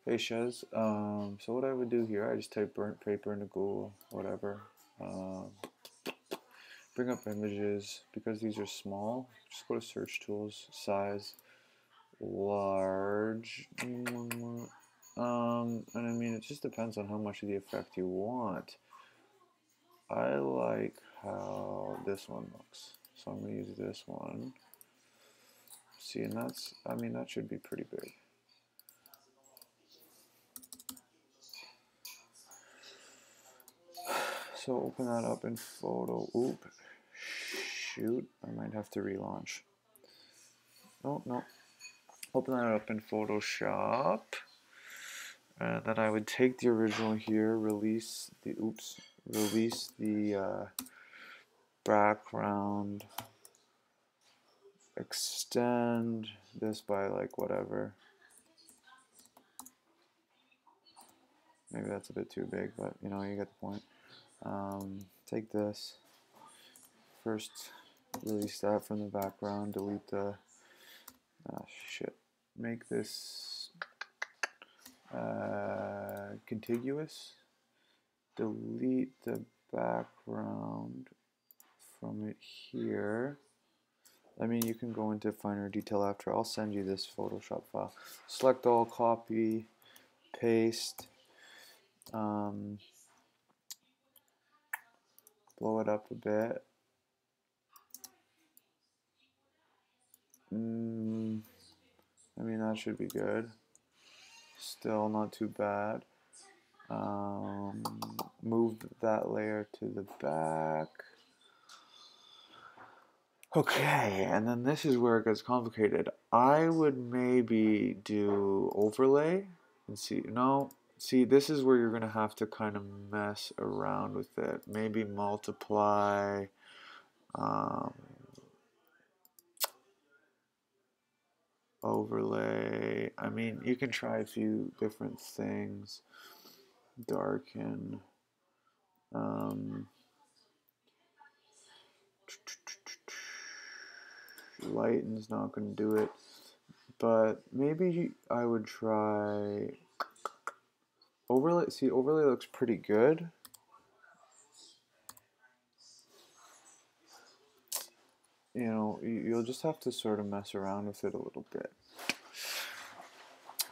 Hey Chez, so what I would do here, I just type burnt paper into Google, whatever. Um, Bring up images, because these are small, just go to search tools, size, large, and I mean it just depends on how much of the effect you want. I like how this one looks, so I'm going to use this one. See, and that's, I mean that should be pretty big. So open that up in photo. Oop. Shoot. I might have to relaunch. No, no. Open that up in Photoshop. And then I would take the original here, release the background, extend this by like whatever. Maybe that's a bit too big, but you know, you get the point. Take this, first release that from the background, delete the, shit. Make this contiguous, delete the background from it here. I mean, you can go into finer detail after. I'll send you this Photoshop file. Select all, copy, paste, blow it up a bit. I mean, that should be good. Still not too bad. Move that layer to the back. Okay, and then this is where it gets complicated. I would maybe do overlay and see. No, see, this is where you're going to have to kind of mess around with it. Maybe multiply. Overlay. I mean, you can try a few different things. Darken. Lighten's not going to do it. But maybe I would try overlay. See, overlay looks pretty good. You know, you'll just have to sort of mess around with it a little bit.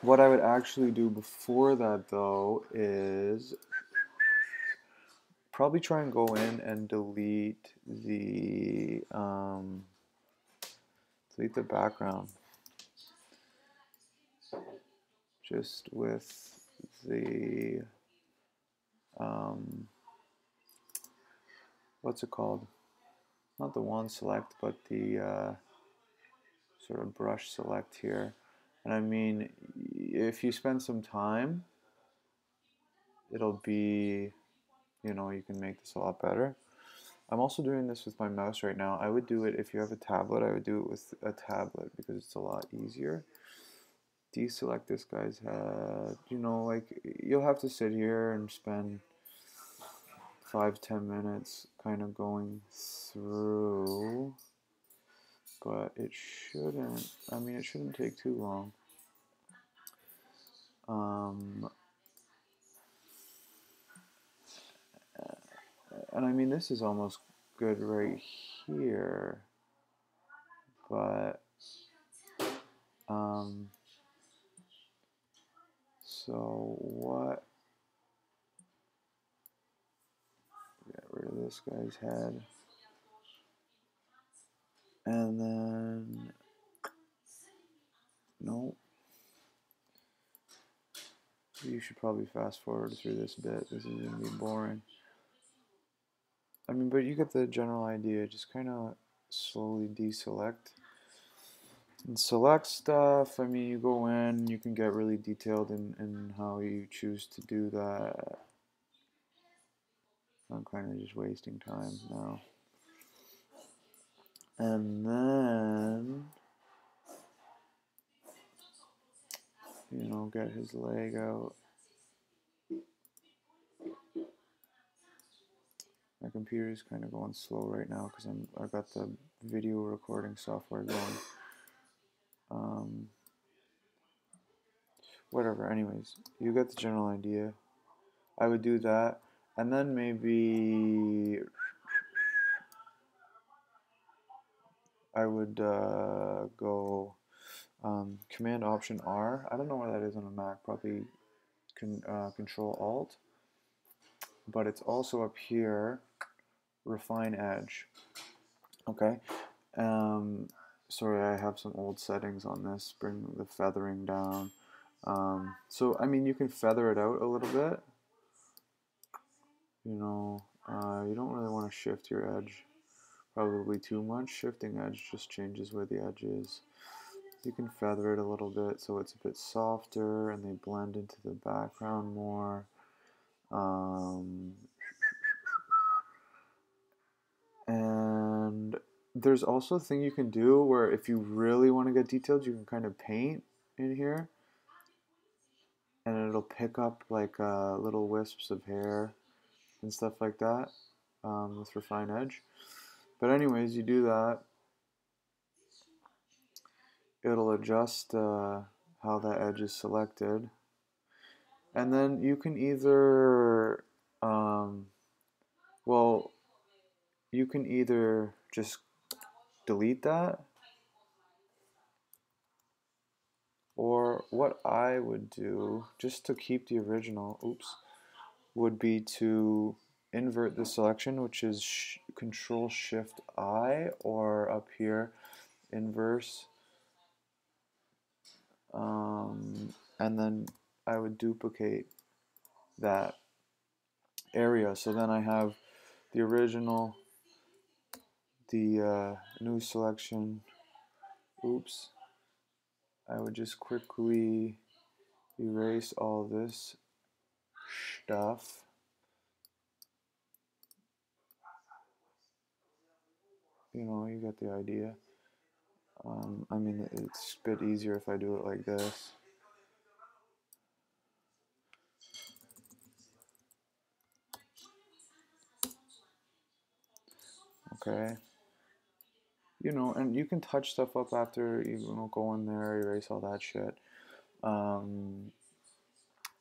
What I would actually do before that, though, is probably try and go in and delete the background, just with the what's it called? Not the one select, but the sort of brush select here. And I mean, if you spend some time, it'll be, you know, you can make this a lot better. I'm also doing this with my mouse right now. I would do it if you have a tablet. I would do it with a tablet because it's a lot easier. Deselect this guy's head. You know, like, you'll have to sit here and spend 5-10 minutes kind of going through, but it shouldn't, I mean, it shouldn't take too long. And I mean, this is almost good right here, but so what, get rid of this guy's head, and then nope, you should probably fast forward through this bit. This is gonna be boring. I mean, but you get the general idea. Just kind of slowly deselect and select stuff. I mean, you go in, you can get really detailed in how you choose to do that. I'm kind of just wasting time now. And then, you know, get his leg out. My computer is kind of going slow right now because I got the video recording software going. whatever. Anyways, you get the general idea. I would do that, and then maybe I would go Command Option R. I don't know where that is on a Mac. Probably Control Alt, but it's also up here. Refine Edge. Okay. Sorry, I have some old settings on this. Bring the feathering down. So I mean, you can feather it out a little bit. You know, you don't really want to shift your edge probably too much. Shifting edge just changes where the edge is. You can feather it a little bit so it's a bit softer and they blend into the background more. And there's also a thing you can do where if you really want to get detailed, you can kind of paint in here and it'll pick up like little wisps of hair and stuff like that with Refine Edge. But anyways, you do that, it'll adjust how that edge is selected. And then you can either, well, you can either just delete that, or what I would do, just to keep the original, would be to invert the selection, which is Control Shift I, or up here, inverse, and then I would duplicate that area. So then I have the original, the new selection. I would just quickly erase all this stuff. You know, you get the idea. I mean, it's a bit easier if I do it like this. Okay. You know, and you can touch stuff up after, you know, go in there, erase all that shit. And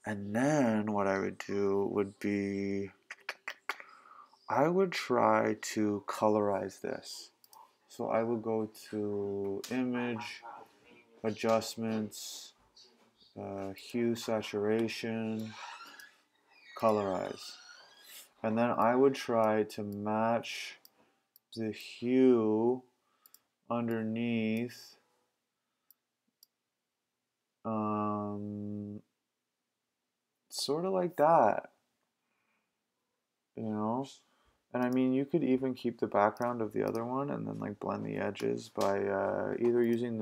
then what I would do would be, I would try to colorize this. So I would go to Image, Adjustments, Hue, Saturation, Colorize. And then I would try to match the hue underneath sort of like that, you know. And I mean, you could even keep the background of the other one and then like blend the edges by either using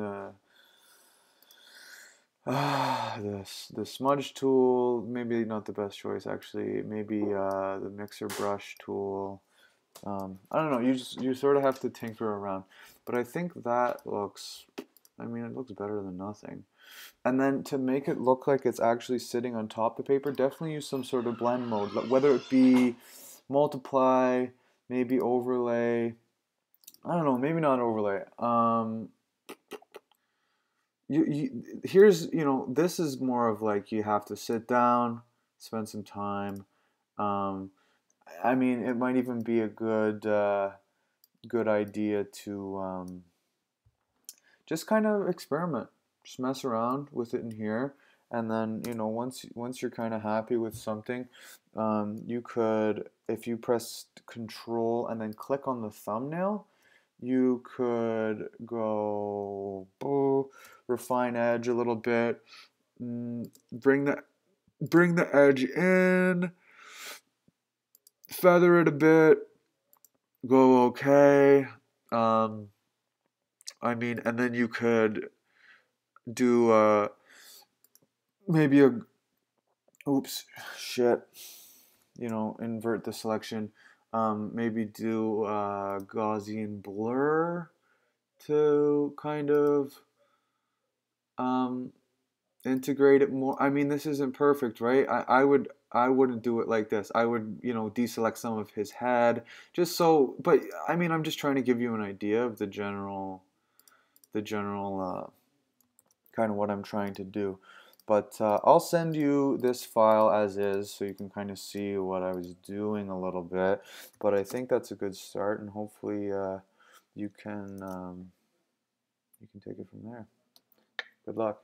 the smudge tool, maybe not the best choice actually, maybe the mixer brush tool. I don't know, you sort of have to tinker around, but I think that looks, I mean, it looks better than nothing. And then to make it look like it's actually sitting on top of the paper, definitely use some sort of blend mode, whether it be multiply, maybe overlay. I don't know, maybe not overlay. Here's, you know, this is more of like you have to sit down, spend some time. I mean, it might even be a good idea to just kind of experiment, just mess around with it in here, and then, you know, once you're kind of happy with something, you could, if you press Control and then click on the thumbnail, you could go refine edge a little bit, bring the edge in, feather it a bit, go okay. I mean, and then you could do maybe a, you know, invert the selection. Maybe do Gaussian blur to kind of integrate it more. I mean, this isn't perfect, right? I wouldn't do it like this. I would, you know, deselect some of his head just so, but I mean, I'm just trying to give you an idea of the general kind of what I'm trying to do. But I'll send you this file as is so you can kind of see what I was doing a little bit. But I think that's a good start, and hopefully you can take it from there. Good luck.